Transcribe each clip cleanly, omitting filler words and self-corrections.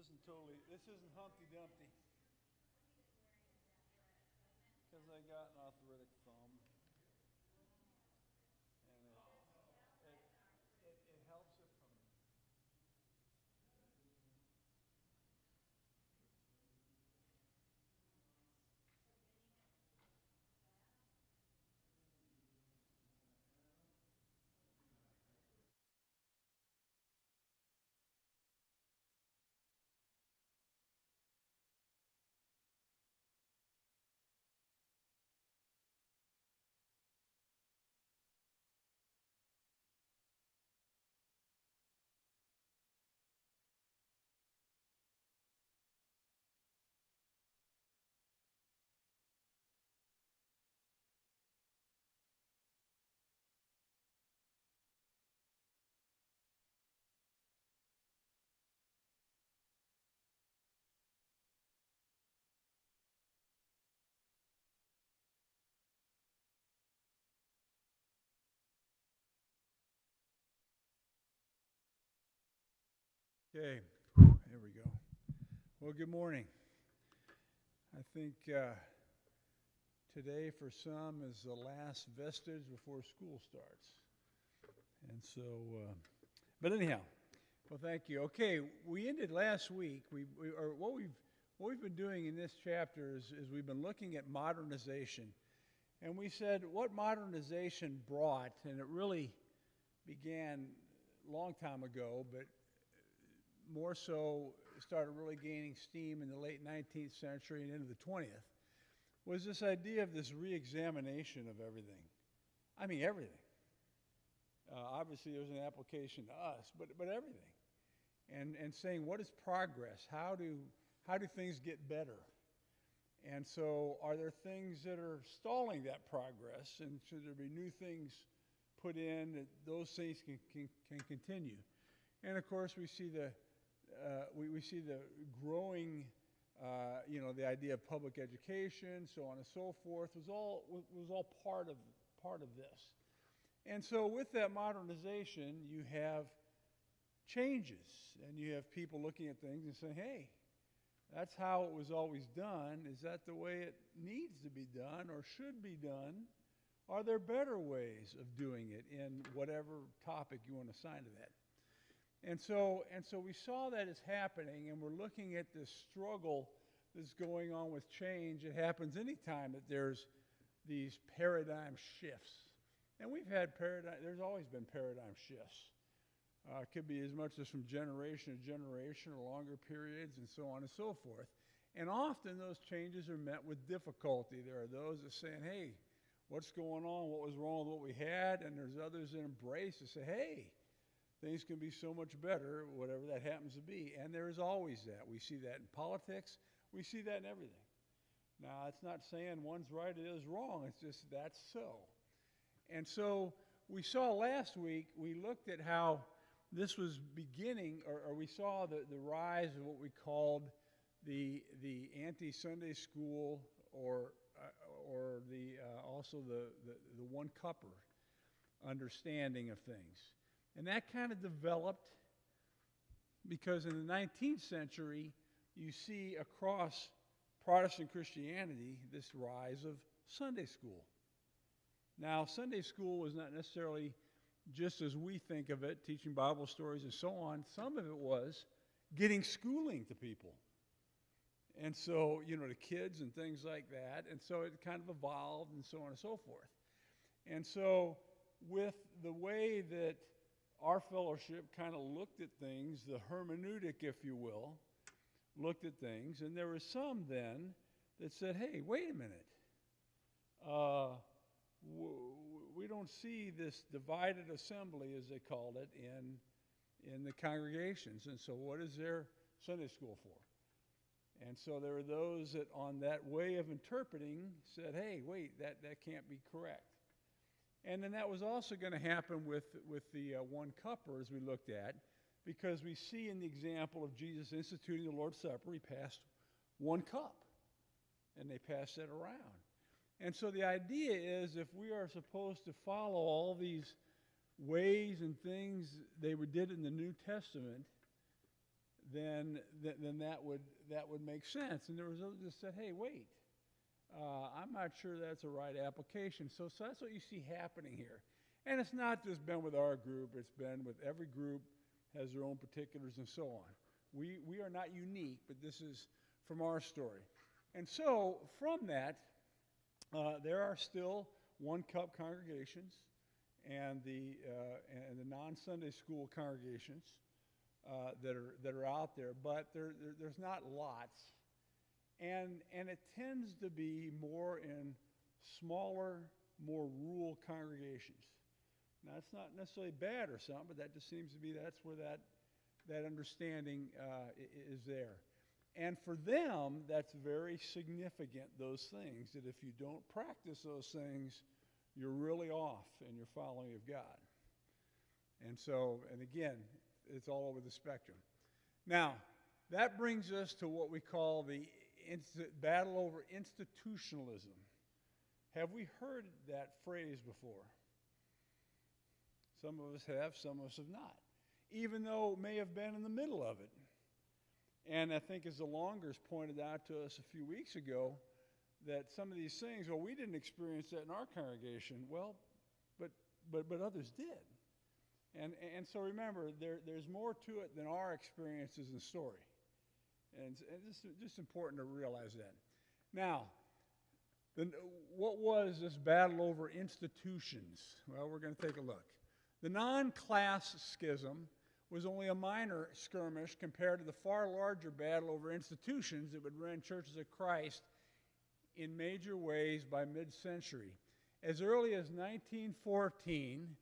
This isn't Humpty Dumpty, because I got an arthritic thumb, and it helps it from. Okay, there we go. Well, good morning. I think today for some is the last vestige before school starts. And so, but anyhow, well, thank you. Okay, we ended last week. Or what we've been doing in this chapter is we've been looking at modernization, and we said what modernization brought, and it really began a long time ago, but more so started really gaining steam in the late 19th century and into the 20th, was this idea of this reexamination of everything. I mean, everything. Obviously, there's an application to us, but everything. And saying, what is progress? How do things get better? And so, are there things that are stalling that progress? And should there be new things put in that those things can continue? And of course, we see the growing, the idea of public education, so on and so forth, was all part of this. And so, with that modernization, you have changes, and you have people looking at things and saying, "Hey, that's how it was always done. Is that the way it needs to be done, or should be done? Are there better ways of doing it in whatever topic you want to assign to that?" And so we saw that as happening, and we're looking at this struggle that's going on with change. It happens anytime that there's these paradigm shifts. And there's always been paradigm shifts. It could be as much as from generation to generation or longer periods and so on and so forth. And often those changes are met with difficulty. There are those that say, "Hey, what's going on? What was wrong with what we had?" And there's others that embrace and say, "Hey, things can be so much better," whatever that happens to be. And there is always that. We see that in politics. We see that in everything. Now, it's not saying one's right, the other's wrong. It's just that's so. And so we saw last week, we looked at how this was beginning, or we saw the rise of what we called the anti-Sunday school, or also the one-cupper understanding of things. And that kind of developed because in the 19th century, you see across Protestant Christianity this rise of Sunday school. Now, Sunday school was not necessarily just as we think of it, teaching Bible stories and so on. Some of it was getting schooling to people. And so, to kids and things like that. And so it kind of evolved and so on and so forth. And so with the way that our fellowship kind of looked at things, the hermeneutic, if you will, looked at things, and there were some then that said, "Hey, wait a minute. We don't see this divided assembly," as they called it, in the congregations. And so what is their Sunday school for? And so there were those that on that way of interpreting said, "Hey, wait, that can't be correct." And then that was also going to happen with the one-cupper, as we looked at, because we see in the example of Jesus instituting the Lord's Supper, he passed one cup, and they passed it around. And so the idea is if we are supposed to follow all these ways and things they did in the New Testament, then that would make sense. And there was others that said, hey, wait, I'm not sure that's a right application. So that's what you see happening here. And it's not just been with our group, it's been with every group, has their own particulars and so on. We are not unique, but this is from our story. And so from that, there are still one-cup congregations and the non-Sunday school congregations that are out there, but there's not lots, and it tends to be more in smaller, more rural congregations. Now, it's not necessarily bad or something, but that just seems to be that's where that understanding is there. And for them, that's very significant, those things, that if you don't practice those things, you're really off in your following of God. And so, and again, it's all over the spectrum. Now, that brings us to what we call the battle over institutionalism. Have we heard that phrase before? Some of us have, some of us have not, even though it may have been in the middle of it. And I think as the Longers pointed out to us a few weeks ago, that some of these things, well, we didn't experience that in our congregation. Well, but others did. And so remember, there's more to it than our experiences and story. And it's just important to realize that. Now, what was this battle over institutions? Well, we're going to take a look. The non-class schism was only a minor skirmish compared to the far larger battle over institutions that would rend churches of Christ in major ways by mid-century. As early as 1914,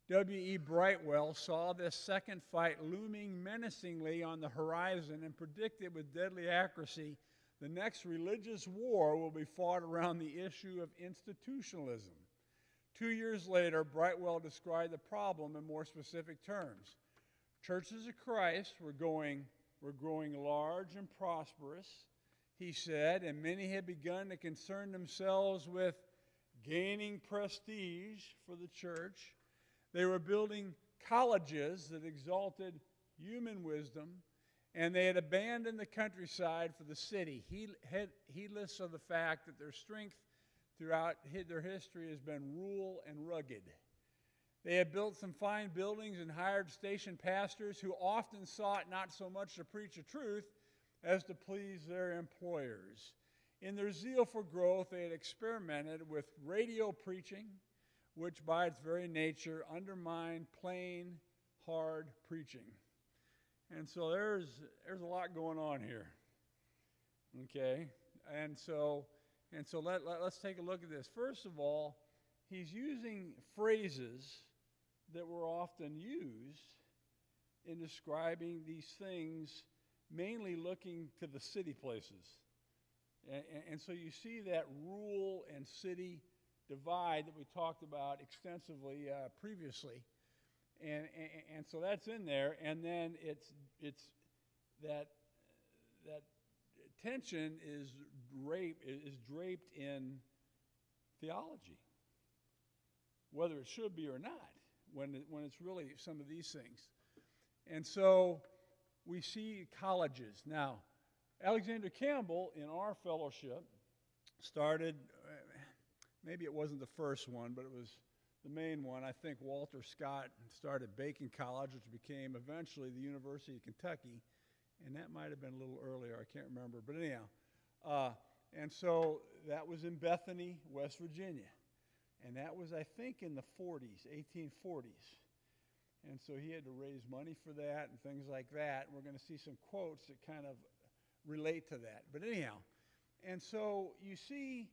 W.E. Brightwell saw this second fight looming menacingly on the horizon and predicted with deadly accuracy the next religious war will be fought around the issue of institutionalism. 2 years later, Brightwell described the problem in more specific terms. Churches of Christ were growing large and prosperous, he said, and many had begun to concern themselves with gaining prestige for the church. They were building colleges that exalted human wisdom, and they had abandoned the countryside for the city, heedless of the fact that their strength throughout their history has been rural and rugged. They had built some fine buildings and hired station pastors who often sought not so much to preach the truth as to please their employers. In their zeal for growth, they had experimented with radio preaching, which by its very nature undermined plain, hard preaching. And so there's a lot going on here. Okay? And so let's take a look at this. First of all, he's using phrases that were often used in describing these things, mainly looking to the city places. And so you see that rural and city divide that we talked about extensively previously. And so that's in there, and then it's that tension is draped in theology, whether it should be or not, when it's really some of these things. And so we see colleges. Now, Alexander Campbell in our fellowship started, maybe it wasn't the first one, but it was the main one. I think Walter Scott started Bacon College, which became eventually the University of Kentucky, and that might have been a little earlier. I can't remember. But anyhow, and so that was in Bethany, West Virginia. And that was, I think, in the 40s, 1840s. And so he had to raise money for that and things like that. And we're going to see some quotes that kind of relate to that. But anyhow, and so you see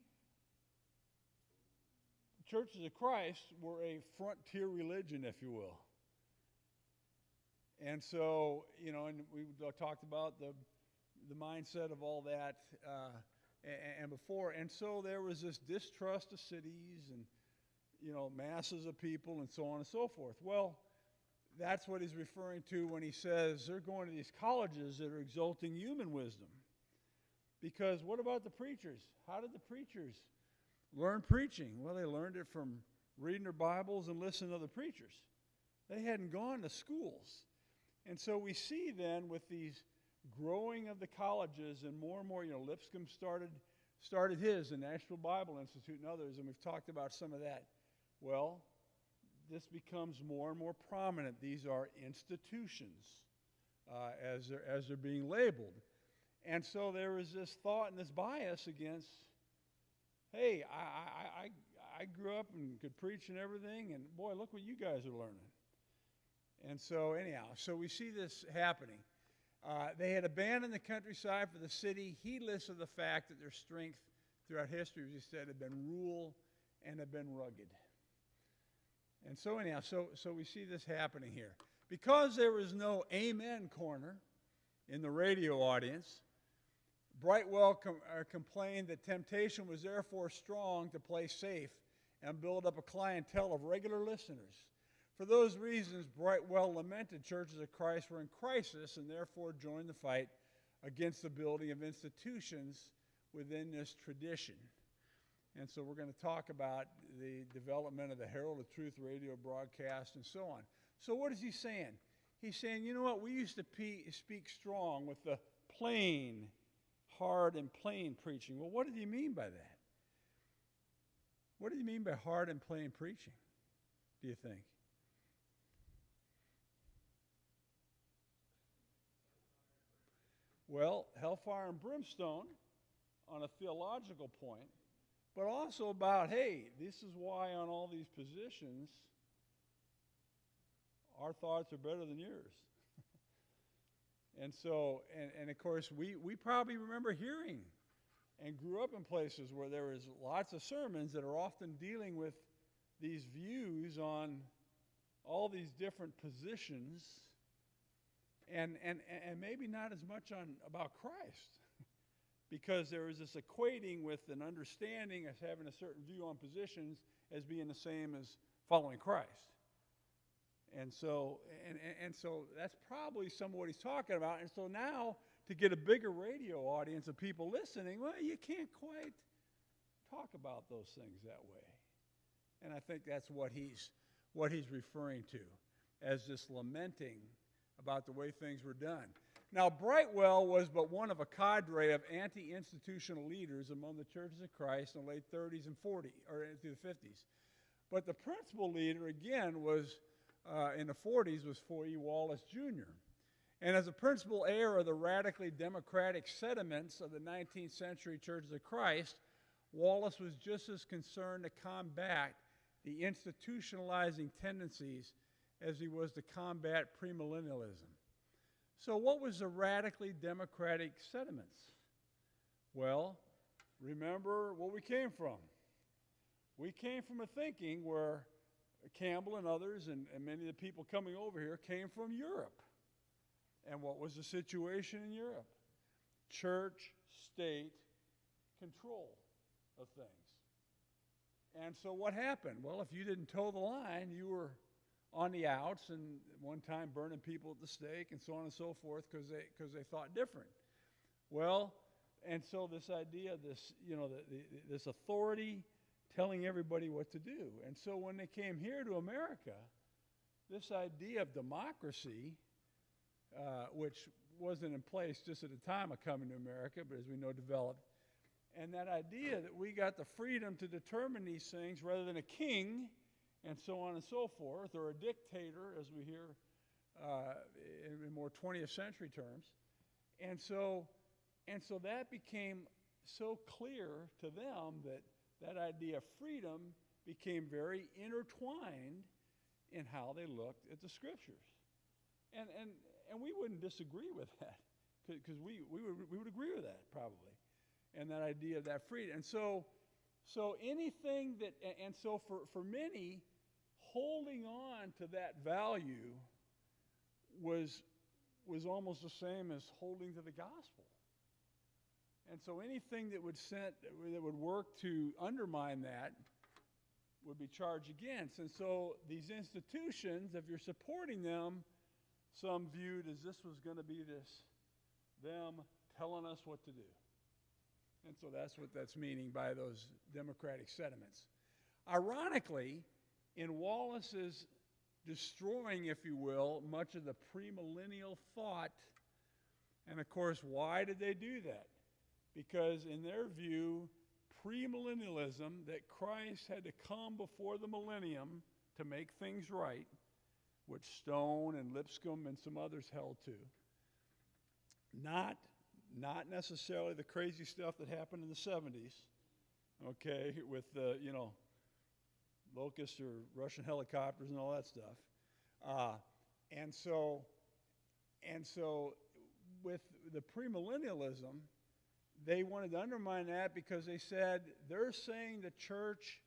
churches of Christ were a frontier religion, if you will. And so, and we talked about the mindset of all that and before. And so there was this distrust of cities and, masses of people and so on and so forth. Well, that's what he's referring to when he says they're going to these colleges that are exalting human wisdom. Because what about the preachers? How did the preachers learn preaching? Well, they learned it from reading their Bibles and listening to other preachers. They hadn't gone to schools. And so we see then with these growing of the colleges and more, Lipscomb started his, the National Bible Institute and others, and we've talked about some of that. Well, this becomes more and more prominent. These are institutions as they're being labeled. And so there was this thought and this bias against, hey, I grew up and could preach and everything, and boy, look what you guys are learning. And so anyhow, so we see this happening. They had abandoned the countryside for the city, heedless of the fact that their strength throughout history, as he said, had been rural and had been rugged. And so anyhow, so we see this happening here. Because there was no amen corner in the radio audience, Brightwell complained that temptation was therefore strong to play safe and build up a clientele of regular listeners. For those reasons, Brightwell lamented churches of Christ were in crisis and therefore joined the fight against the building of institutions within this tradition. And so we're going to talk about the development of the Herald of Truth radio broadcast and so on. So what is he saying? He's saying, you know what, we used to speak strong with the plain, hard and plain preaching. Well, what did he mean by that? What did he mean by hard and plain preaching, do you think? Well, hellfire and brimstone on a theological point, but also about, hey, this is why on all these positions, our thoughts are better than yours. And so, and of course, we probably remember hearing and grew up in places where there was lots of sermons that are often dealing with these views on all these different positions, and maybe not as much about Christ, because there is this equating with an understanding as having a certain view on positions as being the same as following Christ. And so that's probably some of what he's talking about. And so now, to get a bigger radio audience of people listening, well, you can't quite talk about those things that way. And I think that's what he's referring to as this lamenting about the way things were done. Now, Brightwell was but one of a cadre of anti-institutional leaders among the churches of Christ in the late 30s and 40s, or into the 50s. But the principal leader, again, was in the 40s, was 4E Wallace Jr. And as a principal heir of the radically democratic sentiments of the 19th century churches of Christ, Wallace was just as concerned to combat the institutionalizing tendencies as he was to combat premillennialism. So what was the radically democratic sentiments? Well, remember where we came from. We came from a thinking where Campbell and others and many of the people coming over here came from Europe. And what was the situation in Europe? Church, state, control of things. And so what happened? Well, if you didn't toe the line, you were on the outs, and one time burning people at the stake and so on and so forth because they thought different. Well, and so this idea of this, this authority telling everybody what to do. And so when they came here to America, this idea of democracy, which wasn't in place just at the time of coming to America, but as we know, developed, and that idea that we got the freedom to determine these things rather than a king, and so on and so forth, or a dictator, as we hear in more 20th century terms. And so that became so clear to them that idea of freedom became very intertwined in how they looked at the scriptures. And we wouldn't disagree with that, because we would agree with that probably, and that idea of that freedom. And so anything that, and so for many, holding on to that value was almost the same as holding to the gospel. And so anything that would work to undermine that would be charged against. And so these institutions, if you're supporting them, some viewed as this was going to be them telling us what to do. And so that's what that's meaning by those democratic sentiments. Ironically, in Wallace's destroying, if you will, much of the premillennial thought. And of course, why did they do that? Because in their view, premillennialism, that Christ had to come before the millennium to make things right, which Stone and Lipscomb and some others held to. Not necessarily the crazy stuff that happened in the 70s, okay, with the, locusts or Russian helicopters and all that stuff. And so with the premillennialism, they wanted to undermine that because they said they're saying the church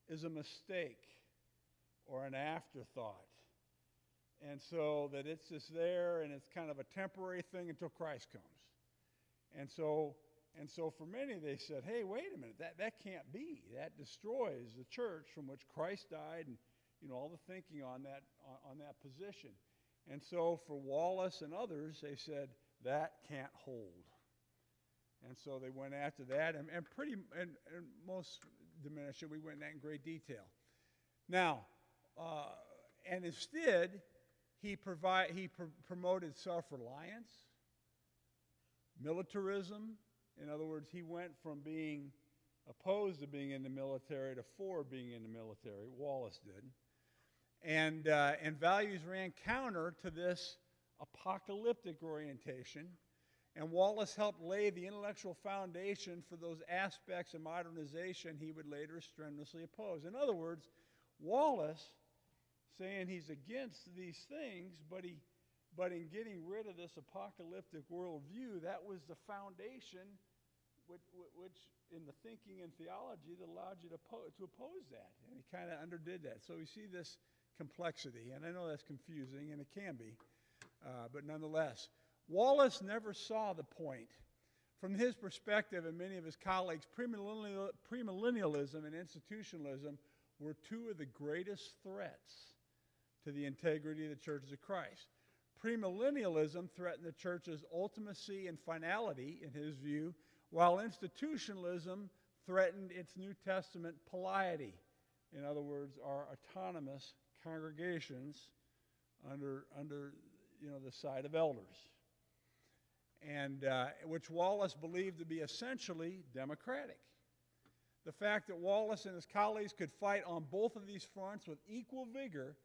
is a mistake or an afterthought. And so that it's just there and it's kind of a temporary thing until Christ comes. And so for many they said, hey, wait a minute, that can't be. That destroys the church from which Christ died, and all the thinking on that position. And so for Wallace and others, they said that can't hold. And so they went after that, and most diminished it. We went into that in great detail. Now, and instead, he promoted self-reliance, militarism. In other words, he went from being opposed to being in the military to for being in the military. Wallace did. And values ran counter to this apocalyptic orientation. And Wallace helped lay the intellectual foundation for those aspects of modernization he would later strenuously oppose. In other words, Wallace, saying he's against these things, but in getting rid of this apocalyptic worldview, that was the foundation which in the thinking and theology that allowed you to oppose that. And he kind of underdid that. So we see this complexity, and I know that's confusing, and it can be, but nonetheless. Wallace never saw the point. From his perspective and many of his colleagues, premillennialism and institutionalism were two of the greatest threats to the integrity of the churches of Christ. Premillennialism threatened the church's ultimacy and finality, in his view, while institutionalism threatened its New Testament piety. In other words, our autonomous congregations under the side of elders, and which Wallace believed to be essentially democratic. The fact that Wallace and his colleagues could fight on both of these fronts with equal vigor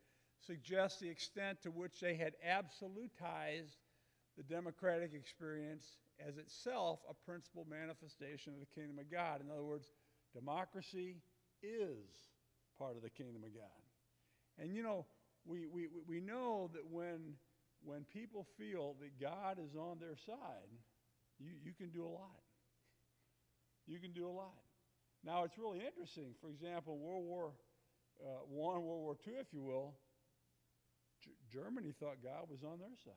suggests the extent to which they had absolutized the democratic experience as itself a principal manifestation of the kingdom of God. In other words, democracy is part of the kingdom of God. And we know that when people feel that God is on their side, you can do a lot. You can do a lot. Now, it's really interesting. For example, World War I, World War II, if you will, Germany thought God was on their side.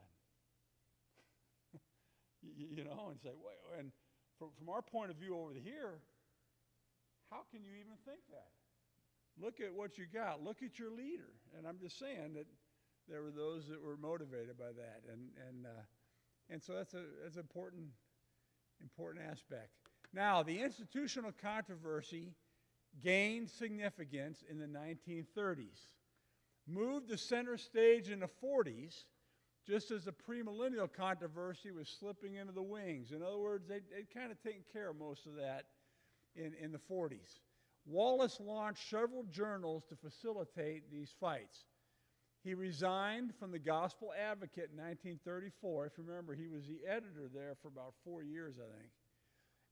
And say, wait, and from our point of view over here, how can you even think that? Look at what you got. Look at your leader. And I'm just saying that there were those that were motivated by that, and so that's an important aspect. Now, the institutional controversy gained significance in the 1930s, moved to center stage in the 40s, just as the premillennial controversy was slipping into the wings. In other words, they'd kind of taken care of most of that in the 40s. Wallace launched several journals to facilitate these fights. He resigned from the Gospel Advocate in 1934. If you remember, he was the editor there for about 4 years, I think.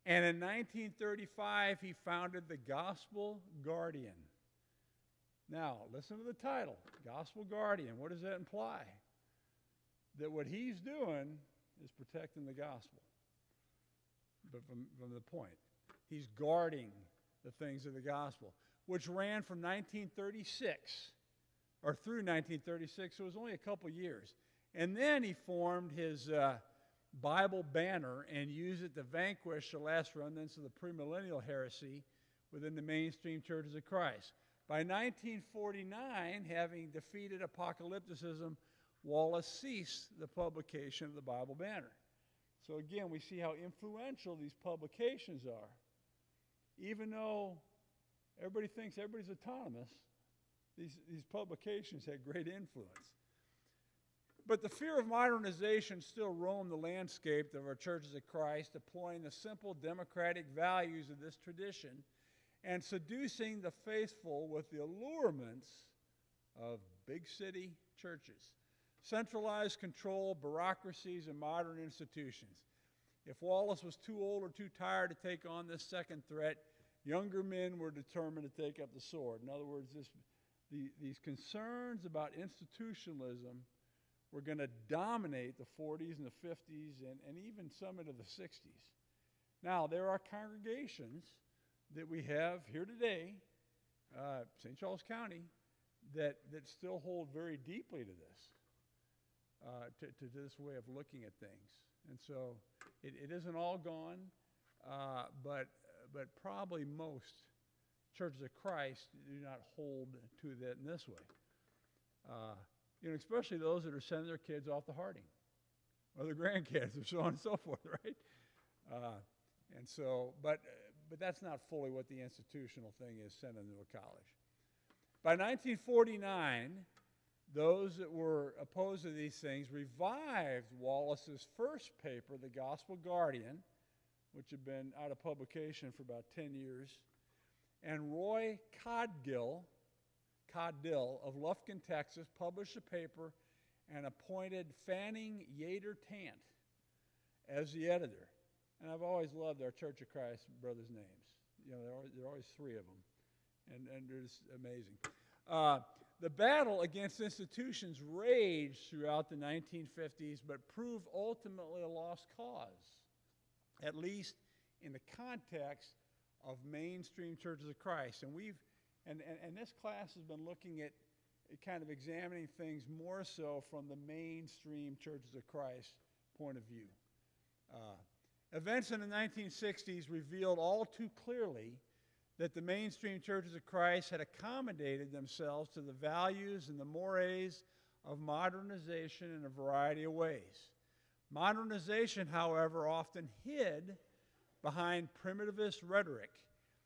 And in 1935, he founded the Gospel Guardian. Now, listen to the title, Gospel Guardian. What does that imply? That what he's doing is protecting the gospel. But from the point, he's guarding the things of the gospel, which ran from 1936 or through 1936, so it was only a couple years. And then he formed his Bible banner and used it to vanquish the last remnants of the premillennial heresy within the mainstream churches of Christ. By 1949, having defeated apocalypticism, Wallace ceased the publication of the Bible banner. So again, we see how influential these publications are. Even though everybody thinks everybody's autonomous, these publications had great influence. But the fear of modernization still roamed the landscape of our churches of Christ, deploying the simple democratic values of this tradition and seducing the faithful with the allurements of big city churches, centralized control, bureaucracies, and modern institutions. If Wallace was too old or too tired to take on this second threat, younger men were determined to take up the sword. In other words, these concerns about institutionalism were going to dominate the 40s and the 50s and even some into the 60s. Now, there are congregations that we have here today, St. Charles County, that still hold very deeply to this, to this way of looking at things. And so it isn't all gone, but probably most churches of Christ do not hold to that in this way. Especially those that are sending their kids off to Harding, or their grandkids, or so on and so forth, right? And so, but that's not fully what the institutional thing is, sending them to a college. By 1949, those that were opposed to these things revived Wallace's first paper, The Gospel Guardian, which had been out of publication for about 10 years, and Roy Caudill of Lufkin, Texas, published a paper and appointed Fanning Yater Tant as the editor. And I've always loved our Church of Christ brothers' names. There are always three of them, and they're just amazing. The battle against institutions raged throughout the 1950s, but proved ultimately a lost cause, at least in the context of mainstream churches of Christ. And this class has been looking at kind of examining things more so from the mainstream churches of Christ point of view. Events in the 1960s revealed all too clearly that the mainstream churches of Christ had accommodated themselves to the values and the mores of modernization in a variety of ways. Modernization, however, often hid behind primitivist rhetoric,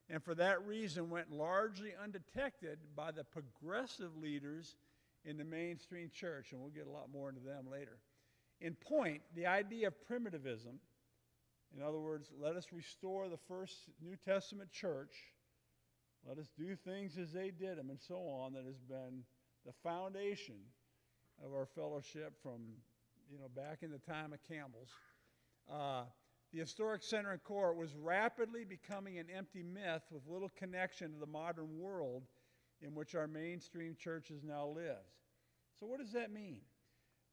and for that reason went largely undetected by the progressive leaders in the mainstream church, and we'll get a lot more into them later. In point, the idea of primitivism, in other words, let us restore the first New Testament church, let us do things as they did them, and so on, that has been the foundation of our fellowship from, back in the time of Campbell's. The historic center and core was rapidly becoming an empty myth with little connection to the modern world in which our mainstream churches now live. So what does that mean?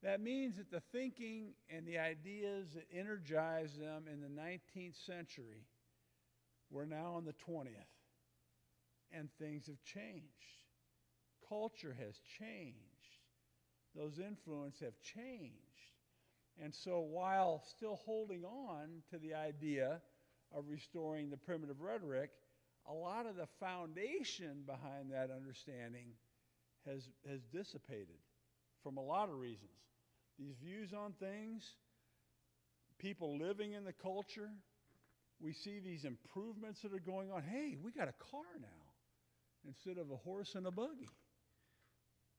That means that the thinking and the ideas that energized them in the 19th century were now in the 20th. And things have changed. Culture has changed. Those influences have changed. And so while still holding on to the idea of restoring the primitive rhetoric, a lot of the foundation behind that understanding has dissipated from a lot of reasons. These views on things, people living in the culture, we see these improvements that are going on. Hey, we got a car now instead of a horse and a buggy.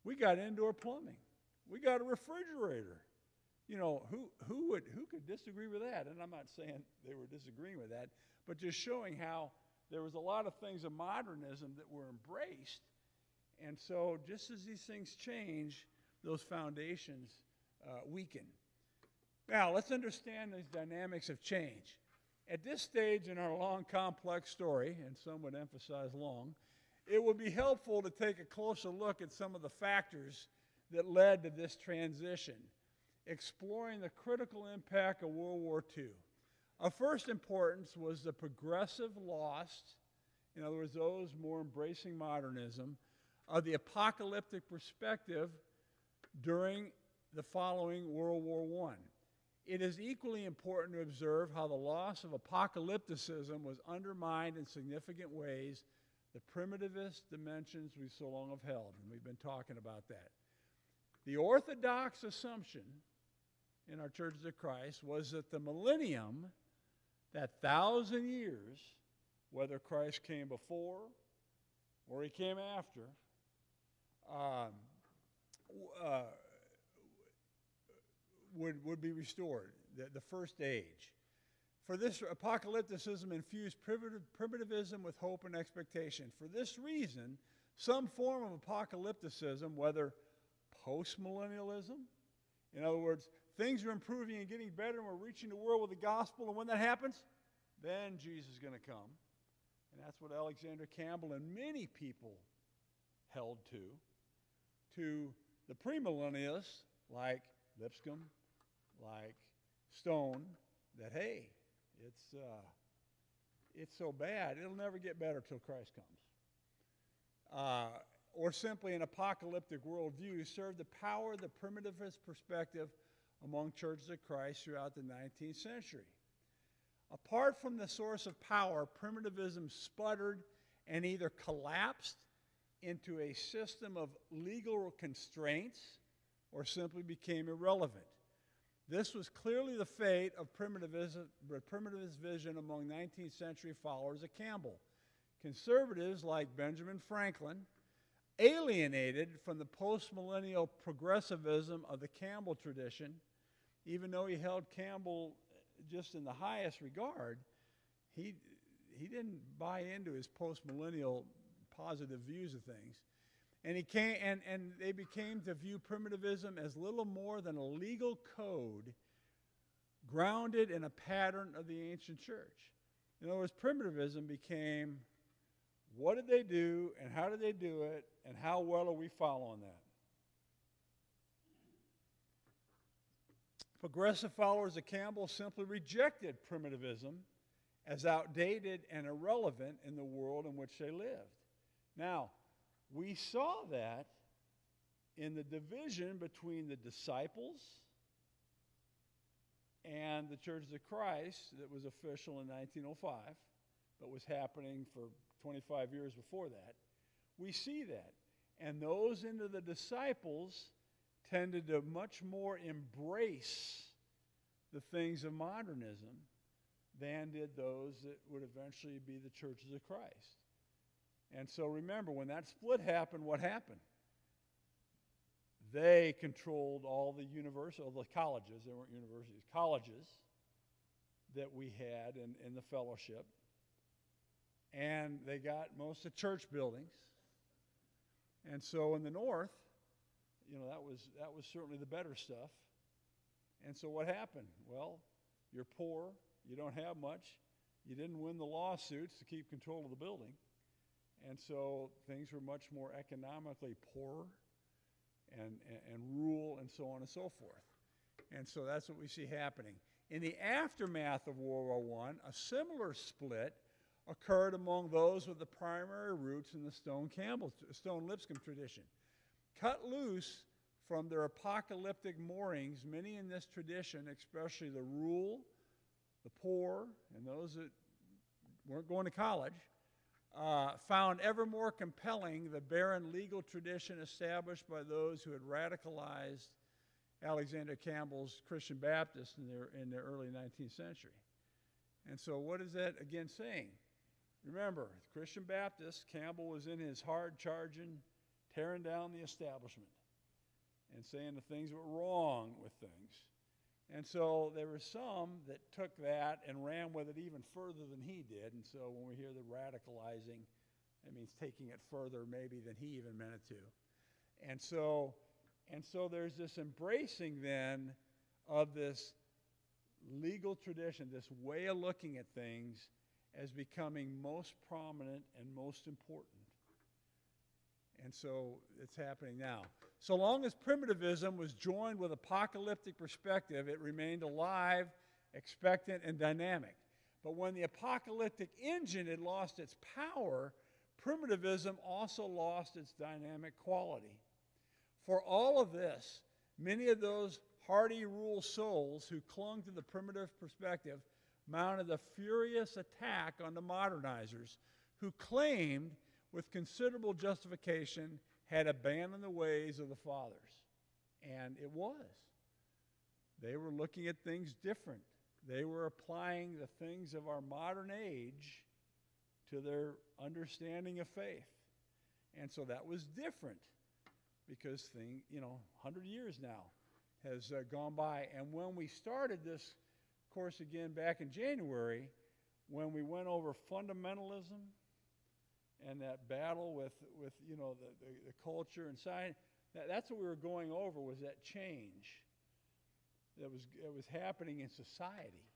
We got indoor plumbing. We got a refrigerator. Who could disagree with that? And I'm not saying they were disagreeing with that, but just showing how there was a lot of things of modernism that were embraced. And so just as these things change, those foundations weaken. Now, let's understand these dynamics of change. At this stage in our long, complex story, and some would emphasize long, it would be helpful to take a closer look at some of the factors that led to this transition, exploring the critical impact of World War II. Of first importance was the progressive loss, in other words, those more embracing modernism, of the apocalyptic perspective during the following World War I. It is equally important to observe how the loss of apocalypticism was undermined in significant ways the primitivist dimensions we so long have held, and we've been talking about that. The orthodox assumption in our churches of Christ was that the millennium, that 1,000 years, whether Christ came before or he came after, um, uh, would be restored, the first age. For this, apocalypticism infused primitivism with hope and expectation. For this reason, some form of apocalypticism, whether postmillennialism, in other words, things are improving and getting better and we're reaching the world with the gospel, and when that happens, then Jesus is going to come. And that's what Alexander Campbell and many people held to the premillennialists like Lipscomb, like Stone, that, hey, it's so bad, it'll never get better till Christ comes. Or simply an apocalyptic worldview served to power the primitivist perspective among churches of Christ throughout the 19th century. Apart from the source of power, primitivism sputtered and either collapsed into a system of legal constraints or simply became irrelevant. This was clearly the fate of primitivist vision among 19th century followers of Campbell. Conservatives like Benjamin Franklin, alienated from the postmillennial progressivism of the Campbell tradition, even though he held Campbell just in the highest regard, he didn't buy into his postmillennial positive views of things. And they became to view primitivism as little more than a legal code grounded in a pattern of the ancient church. In other words, primitivism became, what did they do and how did they do it and how well are we following that? Progressive followers of Campbell simply rejected primitivism as outdated and irrelevant in the world in which they lived. Now, we saw that in the division between the disciples and the Churches of Christ that was official in 1905, but was happening for 25 years before that. We see that. And those into the disciples tended to much more embrace the things of modernism than did those that would eventually be the Churches of Christ. And so remember, when that split happened, what happened? They controlled all the colleges, they weren't universities, colleges that we had in the fellowship. And they got most of church buildings. And so in the north, that was certainly the better stuff. And so what happened? Well, you're poor, you don't have much, you didn't win the lawsuits to keep control of the building. And so things were much more economically poorer and rural and so on and so forth. And so that's what we see happening. In the aftermath of World War I, a similar split occurred among those with the primary roots in the Stone-Lipscomb tradition. Cut loose from their apocalyptic moorings, many in this tradition, especially the rural, the poor, and those that weren't going to college, found ever more compelling the barren legal tradition established by those who had radicalized Alexander Campbell's Christian Baptists in the early 19th century. And so what is that again saying? Remember, Christian Baptists, Campbell was in his hard-charging, tearing down the establishment and saying the things that were wrong with things. And so there were some that took that and ran with it even further than he did. And so when we hear the radicalizing, that means taking it further maybe than he even meant it to. And so there's this embracing then of this legal tradition, this way of looking at things as becoming most prominent and most important. And so it's happening now. So long as primitivism was joined with apocalyptic perspective, it remained alive, expectant, and dynamic. But when the apocalyptic engine had lost its power, primitivism also lost its dynamic quality. For all of this, many of those hardy rural souls who clung to the primitive perspective mounted a furious attack on the modernizers who claimed with considerable justification, had abandoned the ways of the fathers. And it was. They were looking at things different. They were applying the things of our modern age to their understanding of faith. And so that was different because 100 years now has gone by. And when we started this course again back in January, when we went over fundamentalism and that battle with the culture and science, that's what we were going over, was that change that was happening in society.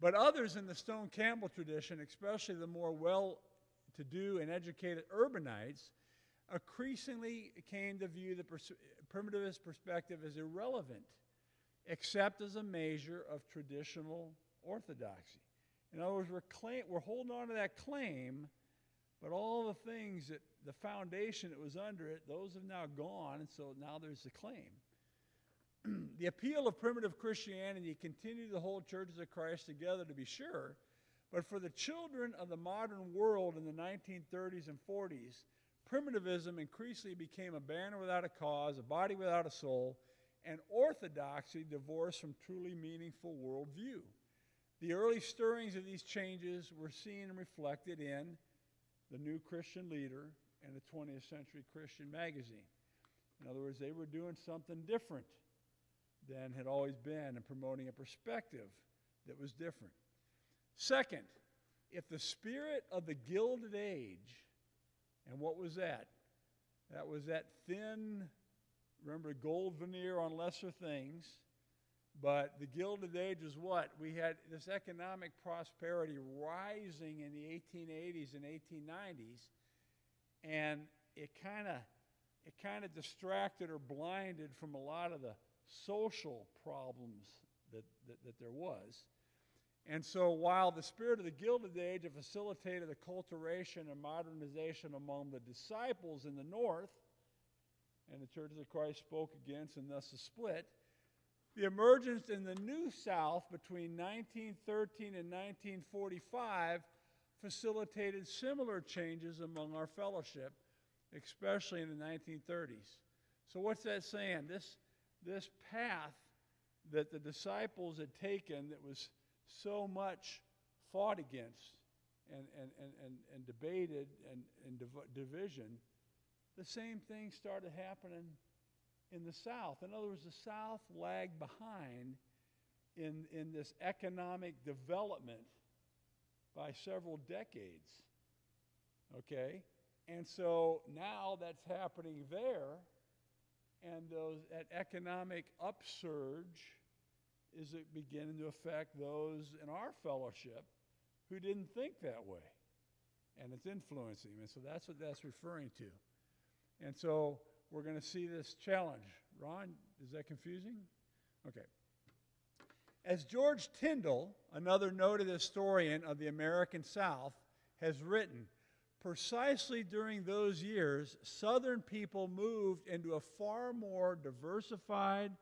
But others in the Stone Campbell tradition, especially the more well-to-do and educated urbanites, increasingly came to view the primitivist perspective as irrelevant, except as a measure of traditional orthodoxy. In other words, we're holding on to that claim, but all the things that the foundation that was under it, those have now gone, and so now there's the claim. The appeal of primitive Christianity continued to hold churches of Christ together, to be sure, but for the children of the modern world in the 1930s and 40s, primitivism increasingly became a banner without a cause, a body without a soul, and orthodoxy divorced from truly meaningful worldview. The early stirrings of these changes were seen and reflected in the New Christian Leader and the 20th Century Christian magazine. In other words, they were doing something different than had always been and promoting a perspective that was different. Second, if the spirit of the Gilded Age, and what was that? That was that thin, remember, gold veneer on lesser things, but the Gilded Age was what? We had this economic prosperity rising in the 1880s and 1890s, and it kind of distracted or blinded from a lot of the social problems that there was. And so while the spirit of the Gilded Age had facilitated the culturation and modernization among the disciples in the North, and the churches of Christ spoke against and thus the split, the emergence in the New South between 1913 and 1945 facilitated similar changes among our fellowship, especially in the 1930s. So what's that saying? This path that the disciples had taken that was so much fought against and debated and division, the same thing started happening in the South. In other words, the South lagged behind in this economic development by several decades. Okay? And so now that's happening there, and that economic upsurge is it beginning to affect those in our fellowship who didn't think that way. And it's influencing them. And so that's what that's referring to. And so we're going to see this challenge. Ron, is that confusing? Okay. As George Tyndall, another noted historian of the American South, has written, precisely during those years, Southern people moved into a far more diversified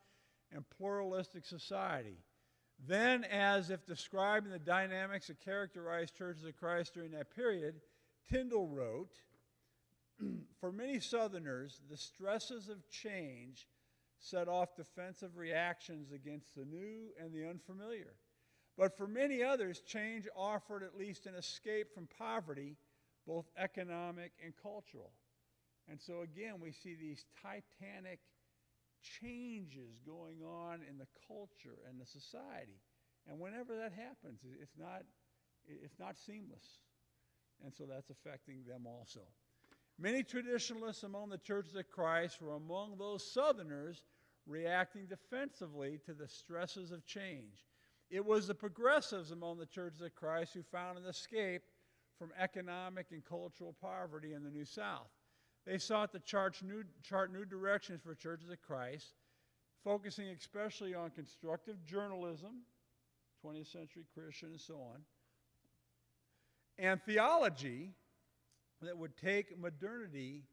and pluralistic society. Then, as if describing the dynamics that characterized churches of Christ during that period, Tyndall wrote, for many Southerners, the stresses of change set off defensive reactions against the new and the unfamiliar. But for many others, change offered at least an escape from poverty, both economic and cultural. And so again, we see these titanic changes going on in the culture and the society. And whenever that happens, it's not seamless. And so that's affecting them also. Many traditionalists among the churches of Christ were among those Southerners reacting defensively to the stresses of change. It was the progressives among the churches of Christ who found an escape from economic and cultural poverty in the New South. They sought to chart new directions for churches of Christ, focusing especially on constructive journalism, 20th century Christian and so on, and theology that would take modernity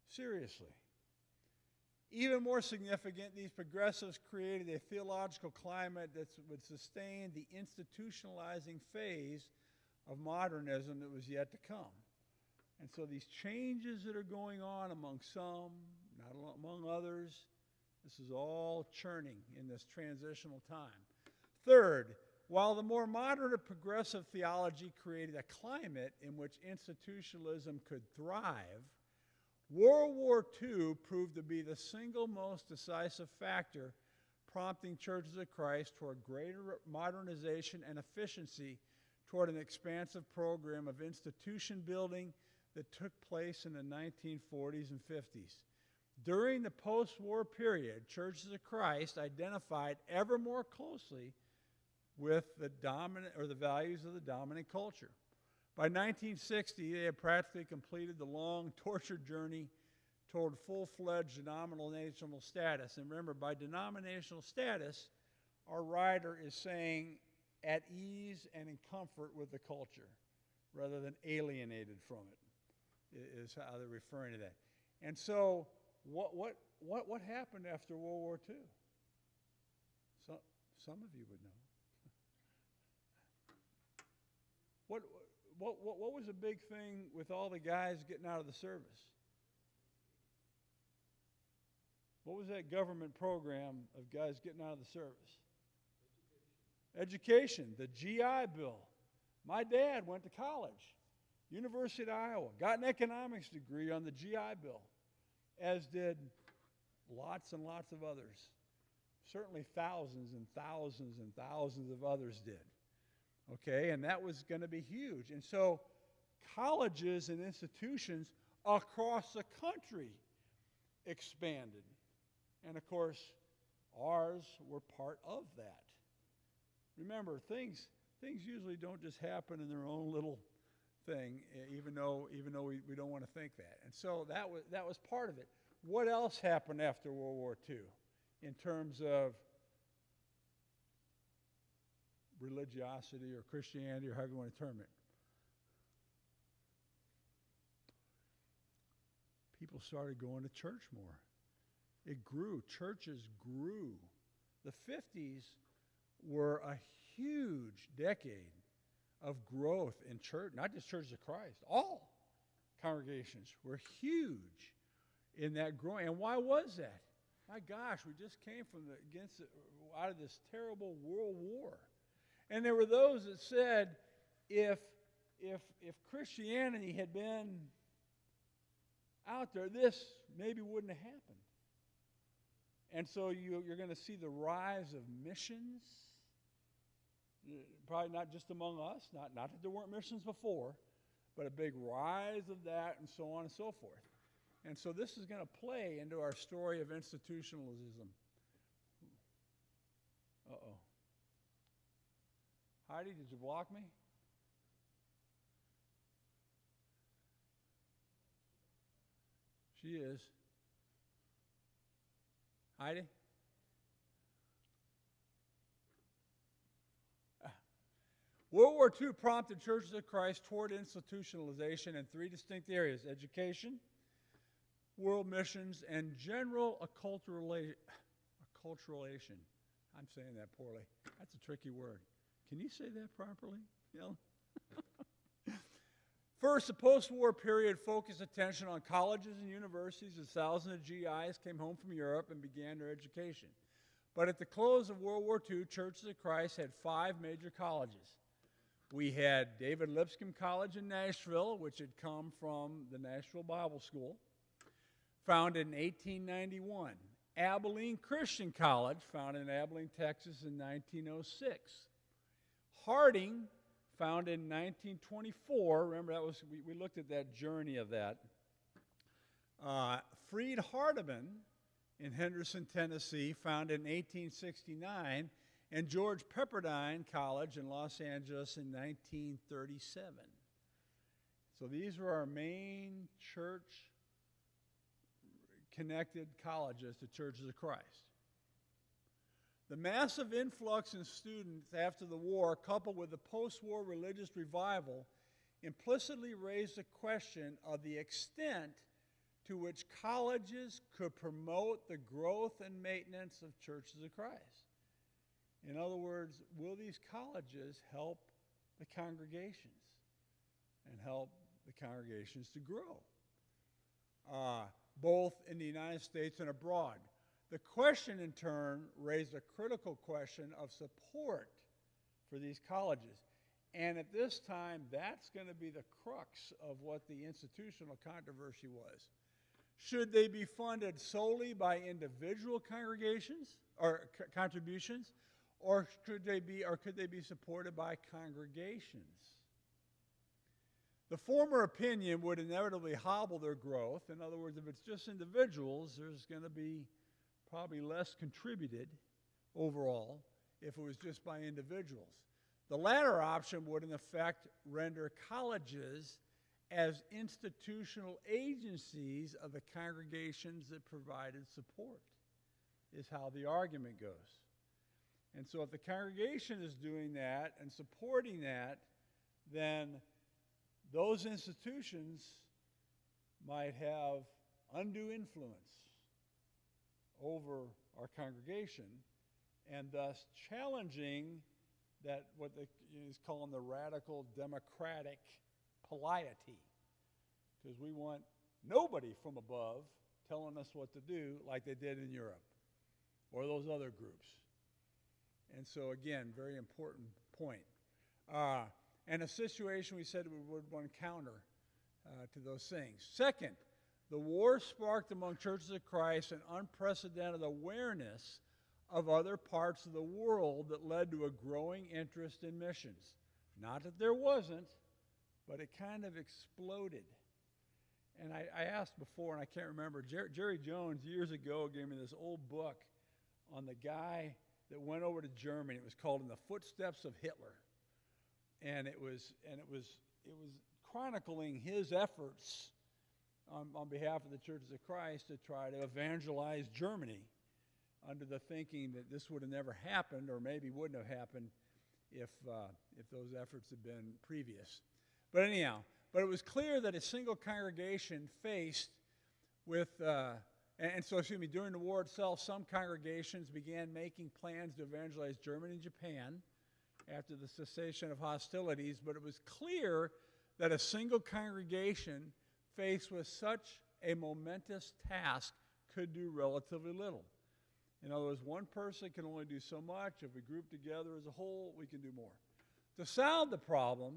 seriously. Even more significant, these progressives created a theological climate that would sustain the institutionalizing phase of modernism that was yet to come. And so these changes that are going on among some, not among others, this is all churning in this transitional time. Third, while the more moderate progressive theology created a climate in which institutionalism could thrive, World War II proved to be the single most decisive factor prompting Churches of Christ toward greater modernization and efficiency toward an expansive program of institution building that took place in the 1940s and 50s. During the post-war period, Churches of Christ identified ever more closely with the dominant or the values of the dominant culture. By 1960, they had practically completed the long, tortured journey toward full-fledged denominational status. And remember, by denominational status, our writer is saying at ease and in comfort with the culture, rather than alienated from it, is how they're referring to that. And so, what happened after World War II? Some of you would know. What was a big thing with all the guys getting out of the service? What was that government program of guys getting out of the service? Education, the GI Bill. My dad went to college, University of Iowa, got an economics degree on the GI Bill, as did lots and lots of others. Certainly thousands and thousands and thousands of others did. Okay, and that was going to be huge. And so colleges and institutions across the country expanded. And of course, ours were part of that. Remember, things usually don't just happen in their own little thing, even though we don't want to think that. And so that was part of it. What else happened after World War II in terms of religiosity or Christianity or however you want to term it? People started going to church more. It grew. Churches grew. The 50s were a huge decade of growth in church, not just Churches of Christ. All congregations were huge in that growing. And why was that? My gosh, we just came from out of this terrible world war. And there were those that said, if Christianity had been out there, this maybe wouldn't have happened. And so you're going to see the rise of missions, probably not just among us, not that there weren't missions before, but a big rise of that and so on and so forth. And so this is going to play into our story of institutionalism. Uh-oh. Heidi, did you block me? She is. Heidi? World War II prompted Churches of Christ toward institutionalization in three distinct areas: education, world missions, and general acculturation. I'm saying that poorly. That's a tricky word. Can you say that properly? Ellen? First, the post-war period focused attention on colleges and universities as thousands of GIs came home from Europe and began their education. But at the close of World War II, Churches of Christ had 5 major colleges. We had David Lipscomb College in Nashville, which had come from the Nashville Bible School, founded in 1891. Abilene Christian College, founded in Abilene, Texas in 1906. Harding, founded in 1924. Remember, we looked at that journey of that. Freed Hardeman in Henderson, Tennessee, founded in 1869. And George Pepperdine College in Los Angeles in 1937. So these were our main church-connected colleges to Churches of Christ. The massive influx in students after the war, coupled with the post-war religious revival, implicitly raised the question of the extent to which colleges could promote the growth and maintenance of Churches of Christ. In other words, will these colleges help the congregations and help the congregations to grow, both in the United States and abroad? The question, in turn, raised a critical question of support for these colleges. And at this time, that's going to be the crux of what the institutional controversy was. Should they be funded solely by individual congregations or contributions, or could they be supported by congregations? The former opinion would inevitably hobble their growth. In other words, if it's just individuals, there's going to be probably less contributed overall if it was just by individuals. The latter option would, in effect, render colleges as institutional agencies of the congregations that provided support, is how the argument goes. And so if the congregation is doing that and supporting that, then those institutions might have undue influence over our congregation, and thus challenging that what is called the radical democratic piety, because we want nobody from above telling us what to do like they did in Europe or those other groups. And so again, very important point. And a situation we said we would want to counter to those things. Second, the war sparked among churches of Christ an unprecedented awareness of other parts of the world that led to a growing interest in missions. Not that there wasn't, but it kind of exploded. And I asked before, and I can't remember, Jerry Jones years ago gave me this old book on the guy that went over to Germany. It was called In the Footsteps of Hitler. And it was chronicling his efforts on behalf of the Churches of Christ to try to evangelize Germany, under the thinking that this would have never happened, or maybe wouldn't have happened if those efforts had been previous. But anyhow, it was clear that a single congregation faced with, during the war itself, some congregations began making plans to evangelize Germany and Japan after the cessation of hostilities, but it was clear that a single congregation faced with such a momentous task could do relatively little. In other words, one person can only do so much. If we group together as a whole, we can do more. To solve the problem,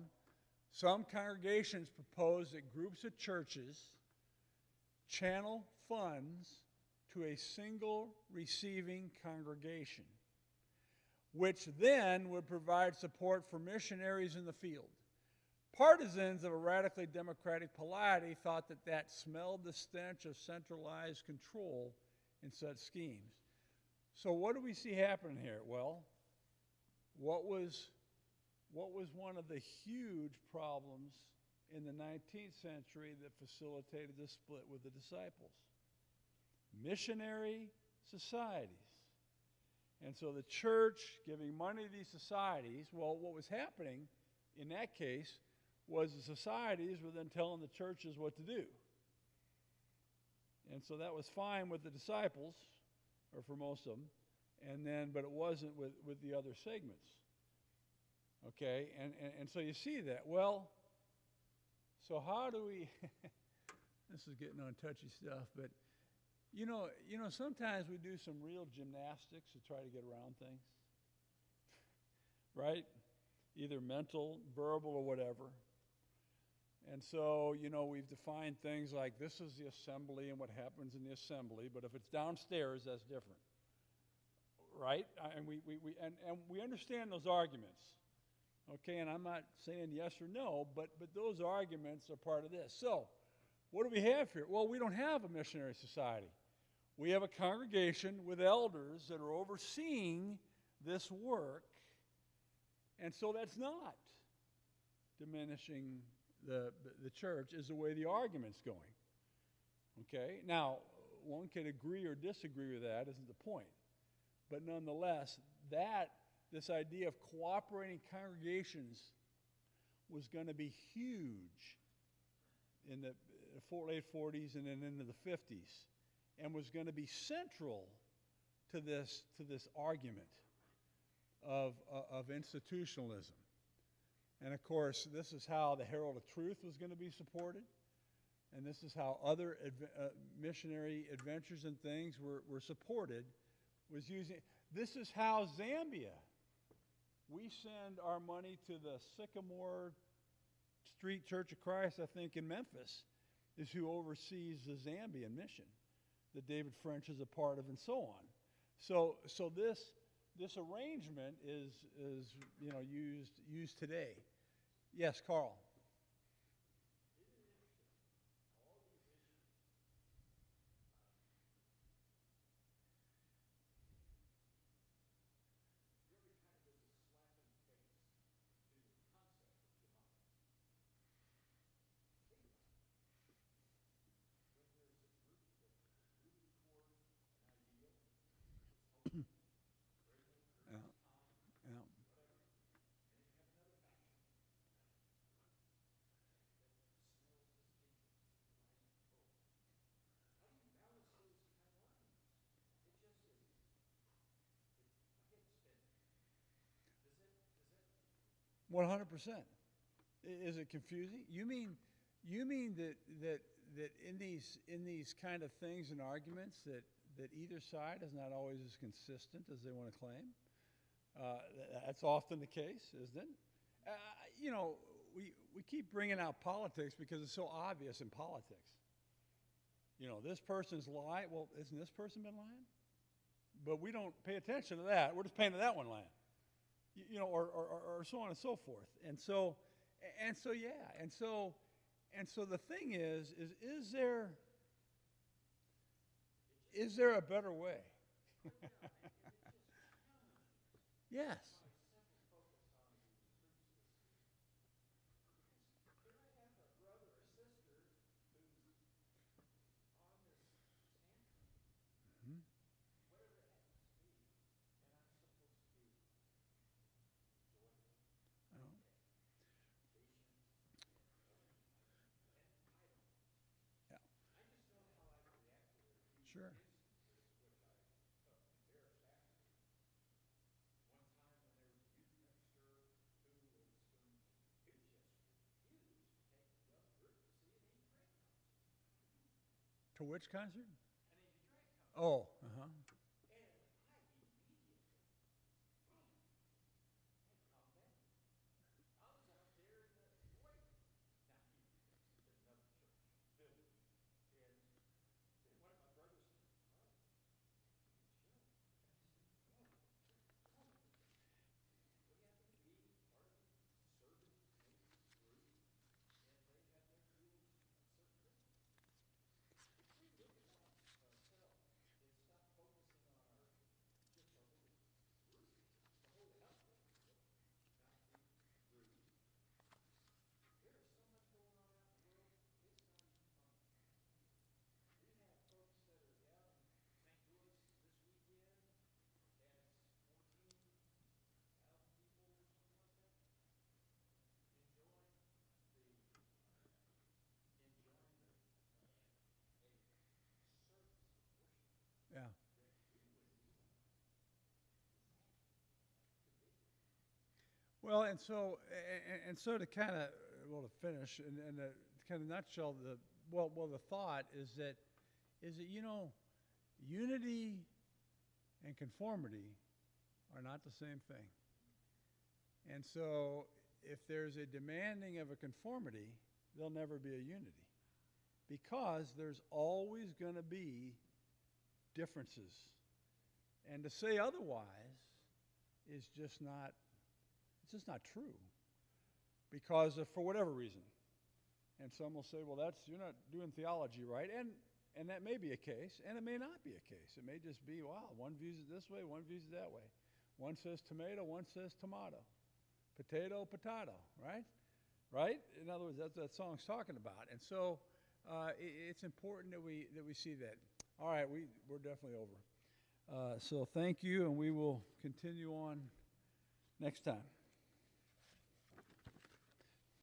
some congregations propose that groups of churches channel funds to a single receiving congregation, which then would provide support for missionaries in the field. Partisans of a radically democratic piety thought that smelled the stench of centralized control in such schemes. So what do we see happening here? Well, what was one of the huge problems in the 19th century that facilitated the split with the disciples? Missionary societies. And so the church giving money to these societies, well, what was happening in that case was the societies were then telling the churches what to do. And so that was fine with the disciples, or for most of them, but it wasn't with the other segments. Okay, and so you see that. Well, so how do we, this is getting on touchy stuff, but you know, sometimes we do some real gymnastics to try to get around things, right? Either mental, verbal, or whatever. And so, we've defined things like this is the assembly and what happens in the assembly, but if it's downstairs, that's different, right? And we understand those arguments, okay? And I'm not saying yes or no, but those arguments are part of this. So, what do we have here? Well, we don't have a missionary society. We have a congregation with elders that are overseeing this work, and so that's not diminishing the church, is the way the argument's going. Okay? Now, one can agree or disagree with that, isn't the point. But nonetheless, this idea of cooperating congregations was going to be huge in the late 40s and then into the 50s, and was going to be central to this argument of institutionalism. And of course, this is how the Herald of Truth was going to be supported, and this is how other missionary adventures and things were supported. This is how Zambia. We send our money to the Sycamore Street Church of Christ, I think, in Memphis. is who oversees the Zambian mission that David French is a part of, and so on. So this arrangement is used today. Yes, Carl. Yeah, yeah. It 100%. Is it confusing? You mean that in these kind of things and arguments that either side is not always as consistent as they want to claim? That's often the case, isn't it? Uh, you know, we keep bringing out politics because it's so obvious in politics. This person's lying. Well, isn't this person been lying? But we don't pay attention to that. We're just paying to that one lying. Or so on and so forth. And so the thing is there a better way? Yes. Mhm. Oh, yeah. Sure. To which concert? Oh, uh-huh. Yeah. Well, and so to kind of to finish and to kind of nutshell the thought is that unity and conformity are not the same thing. And so if there's a demanding of a conformity, there'll never be a unity because there's always going to be differences. And to say otherwise is just not true because for whatever reason. And some will say, well, you're not doing theology right. And that may be a case, and it may not be a case. It may just be, wow, one views it this way, one views it that way. One says tomato, one says tomato. Potato, potato, right? Right? In other words, that's what that song's talking about. And so it's important that we see that. All right, we're definitely over. So thank you, and we will continue on next time.